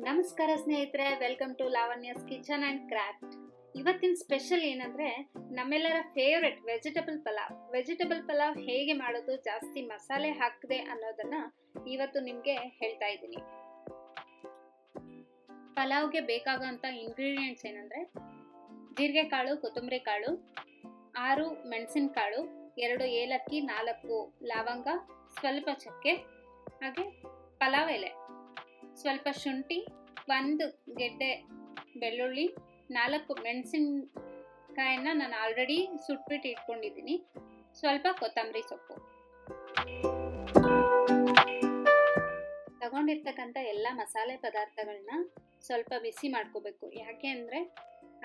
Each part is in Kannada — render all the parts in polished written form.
ನಮಸ್ಕಾರ ಸ್ನೇಹಿತರೆ, welcome to Lavanya's kitchen and craft. ಇವತ್ತಿನ ಸ್ಪೆಷಲ್ ಏನಂದರೆ ನಮ್ಮೆಲ್ಲರ ಫೇವ್ರೆಟ್ ವೆಜಿಟಬಲ್ ಪಲಾವ್ ಹೇಗೆ ಮಾಡೋದು ಜಾಸ್ತಿ ಮಸಾಲೆ ಹಾಕದೆ ಅನ್ನೋದನ್ನು ಇವತ್ತು ನಿಮಗೆ ಹೇಳ್ತಾ ಇದ್ದೀನಿ. ಪಲಾವ್ಗೆ ಬೇಕಾಗೋಂಥ ಇಂಗ್ರೀಡಿಯೆಂಟ್ಸ್ ಏನಂದರೆ ಜೀರಿಗೆ ಕಾಳು, ಕೊತ್ತಂಬರಿ ಕಾಳು, 6 ಮೆಣಸಿನಕಾಳು, 2 ಏಲಕ್ಕಿ, 4 ಲವಂಗ, ಸ್ವಲ್ಪ ಚಕ್ಕೆ, ಹಾಗೆ ಪಲಾವ್ ಎಲೆ, ಸ್ವಲ್ಪ ಶುಂಠಿ, 1 ಗೆಡ್ಡೆ ಬೆಳ್ಳುಳ್ಳಿ, 4 ಮೆಣಸಿನಕಾಯನ್ನು ನಾನು ಆಲ್ರೆಡಿ ಸುಟ್ಬಿಟ್ಟು ಇಟ್ಕೊಂಡಿದ್ದೀನಿ, ಸ್ವಲ್ಪ ಕೊತ್ತಂಬರಿ ಸೊಪ್ಪು. ತಗೊಂಡಿರ್ತಕ್ಕಂಥ ಎಲ್ಲ ಮಸಾಲೆ ಪದಾರ್ಥಗಳನ್ನ ಸ್ವಲ್ಪ ಬಿಸಿ ಮಾಡ್ಕೋಬೇಕು. ಯಾಕೆ ಅಂದರೆ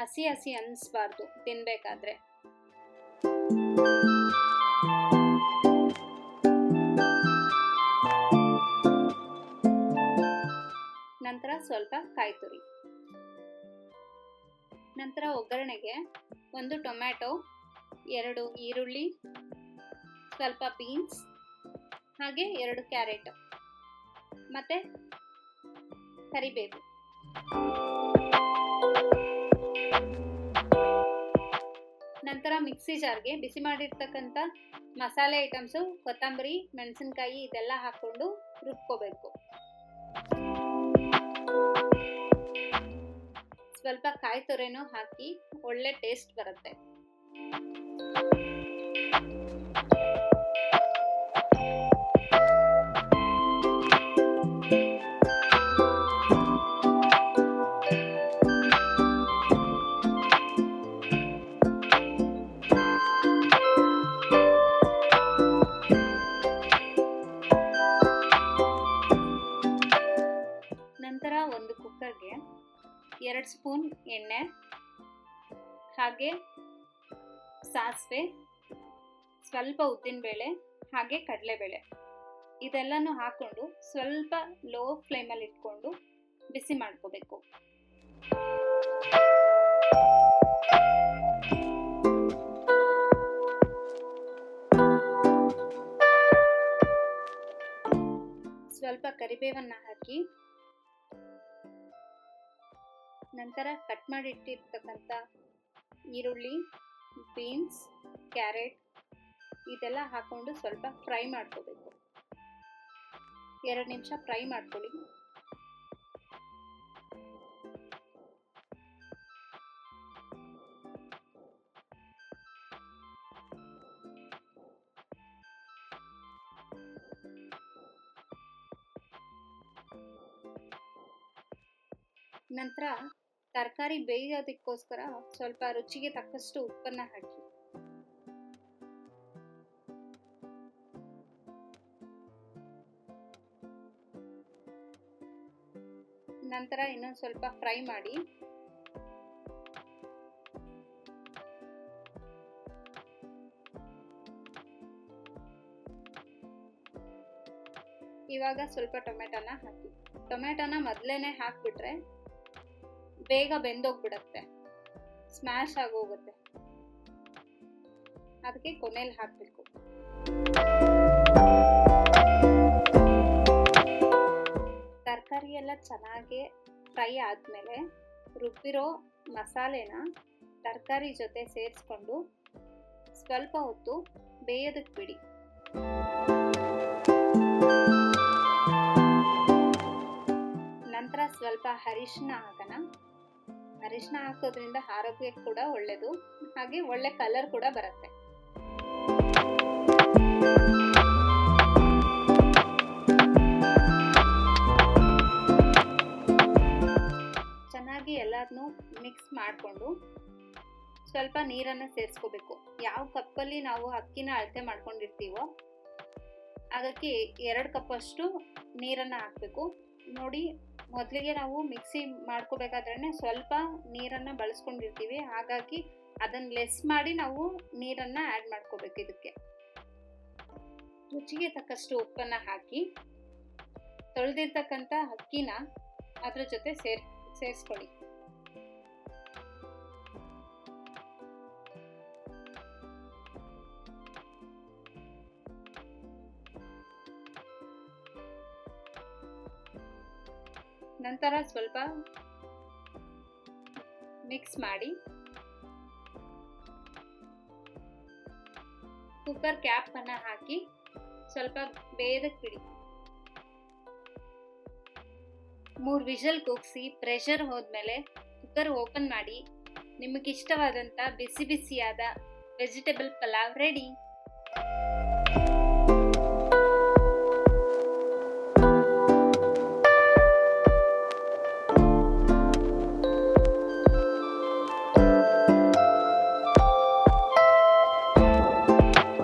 ಹಸಿ ಅನ್ನಿಸ್ಬಾರ್ದು ತಿನ್ನಬೇಕಾದ್ರೆ. ನಂತರ ಸ್ವಲ್ಪ ಕಾಯಿ ತುರಿ. ನಂತರ ಒಗ್ಗರಣೆಗೆ 1 ಟೊಮ್ಯಾಟೊ, 2 ಈರುಳ್ಳಿ, ಸ್ವಲ್ಪ ಬೀನ್ಸ್, ಹಾಗೆ 2 ಕ್ಯಾರೆಟ್ ಮತ್ತೆ ಕರಿಬೇವು. ನಂತರ ಮಿಕ್ಸಿ ಜಾರ್ಗೆ ಬಿಸಿ ಮಾಡಿರ್ತಕ್ಕಂಥ ಮಸಾಲೆ ಐಟಮ್ಸು, ಕೊತ್ತಂಬರಿ, ಮೆಣಸಿನಕಾಯಿ ಇದೆಲ್ಲ ಹಾಕೊಂಡು ರುಬ್ಕೋಬೇಕು. ಸ್ವಲ್ಪ ಕಾಯಿ ತುರಿನೂ ಹಾಕಿ ಒಳ್ಳೆ ಟೇಸ್ಟ್ ಬರುತ್ತೆ. ನಂತರ ಒಂದು ಕುಕ್ಕರ್ಗೆ 2 ಸ್ಪೂನ್ ಎಣ್ಣೆ, ಹಾಗೆ ಸಾಸಿವೆ, ಸ್ವಲ್ಪ ಉದ್ದಿನಬೇಳೆ, ಹಾಗೆ ಕಡಲೆಬೇಳೆ ಇದೆಲ್ಲನೂ ಹಾಕೊಂಡು ಸ್ವಲ್ಪ ಲೋ ಫ್ಲೇಮಲ್ಲಿ ಇಟ್ಕೊಂಡು ಬಿಸಿ ಮಾಡ್ಕೋಬೇಕು. ಸ್ವಲ್ಪ ಕರಿಬೇವನ್ನು ಹಾಕಿ ನಂತರ ಕಟ್ ಮಾಡಿ ಇಟ್ಟಿರ್ತಕ್ಕಂಥ ಈರುಳ್ಳಿ, ಬೀನ್ಸ್, ಕ್ಯಾರೆಟ್ ಇದೆಲ್ಲ ಹಾಕೊಂಡು ಸ್ವಲ್ಪ ಫ್ರೈ ಮಾಡ್ಕೋಬೇಕು. 2 ನಿಮಿಷ ಫ್ರೈ ಮಾಡ್ಕೊಳ್ಳಿ. ನಂತರ ತರಕಾರಿ ಬೇಯೋದಕ್ಕೋಸ್ಕರ ಸ್ವಲ್ಪ ರುಚಿಗೆ ತಕ್ಕಷ್ಟು ಉಪ್ಪನ್ನು ಹಾಕಿ. ನಂತರ ಇನ್ನೊಂದು ಸ್ವಲ್ಪ ಫ್ರೈ ಮಾಡಿ ಇವಾಗ ಸ್ವಲ್ಪ ಟೊಮೆಟೊನ ಹಾಕಿ. ಟೊಮೆಟೊನ ಮೊದಲೇನೆ ಹಾಕ್ಬಿಟ್ರೆ ಬೇಗ ಬೆಂದೋಗ್ಬಿಡತ್ತೆ, ಸ್ಮ್ಯಾಶ್ ಆಗೋಗುತ್ತೆ. ಅದಕ್ಕೆ ಕೊನೆಯಲ್ಲಿ ಹಾಕಬೇಕು. ತರಕಾರಿ ಎಲ್ಲ ಚೆನ್ನಾಗಿ ಫ್ರೈ ಆದಮೇಲೆ ರುಬ್ಬಿರೋ ಮಸಾಲೆನ ತರಕಾರಿ ಜೊತೆ ಸೇರಿಸ್ಕೊಂಡು ಸ್ವಲ್ಪ ಹೊತ್ತು ಬೇಯೋದಕ್ಕೆ ಬಿಡಿ. ನಂತರ ಸ್ವಲ್ಪ ಅರಿಶಿನ ಹಾಕೋಣ. ಅರಿಶಿನ ಹಾಕೋದ್ರಿಂದ ಆರೋಗ್ಯಕ್ಕೆ ಕೂಡ ಒಳ್ಳೆಯದು, ಹಾಗೆ ಒಳ್ಳೆ ಕಲರ್ ಕೂಡ ಬರುತ್ತೆ. ಚೆನ್ನಾಗಿ ಎಲ್ಲದನ್ನೂ ಮಿಕ್ಸ್ ಮಾಡಿಕೊಂಡು ಸ್ವಲ್ಪ ನೀರನ್ನು ಸೇರಿಸ್ಕೋಬೇಕು. ಯಾವ ಕಪ್ಪಲ್ಲಿ ನಾವು ಅಕ್ಕಿನ ಅಳತೆ ಮಾಡ್ಕೊಂಡಿರ್ತೀವೋ ಅದಕ್ಕೆ 2 ಕಪ್ಪಷ್ಟು ನೀರನ್ನು ಹಾಕಬೇಕು. ನೋಡಿ, ಮೊದಲಿಗೆ ನಾವು ಮಿಕ್ಸಿ ಮಾಡ್ಕೋಬೇಕಾದ್ರೆ ಸ್ವಲ್ಪ ನೀರನ್ನು ಬಳಸ್ಕೊಂಡಿರ್ತೀವಿ, ಹಾಗಾಗಿ ಅದನ್ನು ಲೆಸ್ ಮಾಡಿ ನಾವು ನೀರನ್ನು ಆ್ಯಡ್ ಮಾಡ್ಕೋಬೇಕು. ಇದಕ್ಕೆ ರುಚಿಗೆ ತಕ್ಕಷ್ಟು ಉಪ್ಪನ್ನು ಹಾಕಿ ತೊಳೆದಿರ್ತಕ್ಕಂಥ ಅಕ್ಕಿನ ಅದ್ರ ಜೊತೆ ಸೇರಿಸ್ಕೊಳ್ಳಿ. ನಂತರ ಸ್ವಲ್ಪ ಮಿಕ್ಸ್ ಮಾಡಿ ಕುಕ್ಕರ್ ಕ್ಯಾಪ್ ಅನ್ನ ಹಾಕಿ ಸ್ವಲ್ಪ ಬೇಯದಕ್ಕೆ ಬಿಡಿ. 3 ವಿಷಲ್ ಕೂಗಿಸಿ ಪ್ರೆಷರ್ ಹೋದ್ಮೇಲೆ ಕುಕ್ಕರ್ ಓಪನ್ ಮಾಡಿ ನಿಮಗೆ ಇಷ್ಟವಾದಂಥ ಬಿಸಿ ಬಿಸಿಯಾದ ವೆಜಿಟೇಬಲ್ ಪಲಾವ್ ರೆಡಿ.